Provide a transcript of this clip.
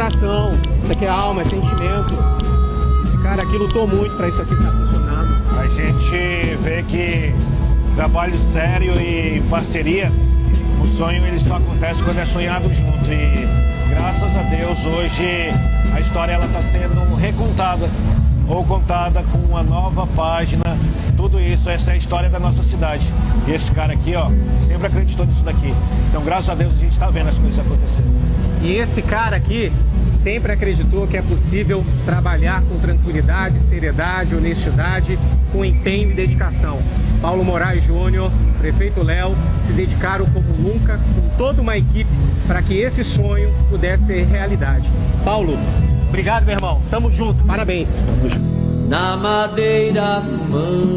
coração, isso aqui é alma, é sentimento. Esse cara aqui lutou muito para isso aqui estar funcionando. A gente vê que trabalho sério e parceria, o sonho ele só acontece quando é sonhado junto. E graças a Deus hoje a história ela está sendo recontada ou contada com uma nova página. Tudo isso, essa é a história da nossa cidade. E esse cara aqui, ó, sempre acreditou nisso daqui. Então, graças a Deus, a gente está vendo as coisas acontecerem. E esse cara aqui sempre acreditou que é possível trabalhar com tranquilidade, seriedade, honestidade, com empenho e dedicação. Paulo Moraes Júnior, prefeito Léo, se dedicaram como nunca, com toda uma equipe, para que esse sonho pudesse ser realidade. Paulo, obrigado, meu irmão. Tamo junto. Parabéns. Na madeira, mão.